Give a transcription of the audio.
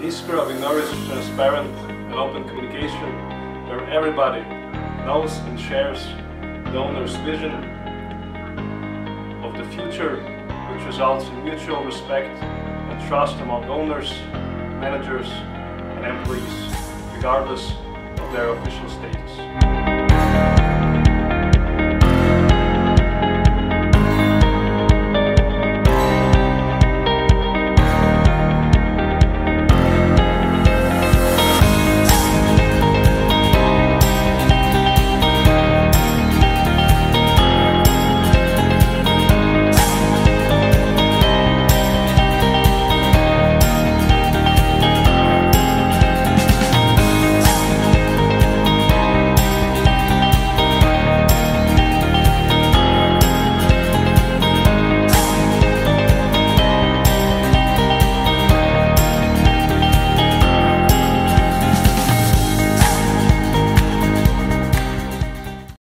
In Iskra we nourish transparent and open communication where everybody knows and shares the owner's vision of the future, which results in mutual respect and trust among owners, managers and employees, regardless of their official status.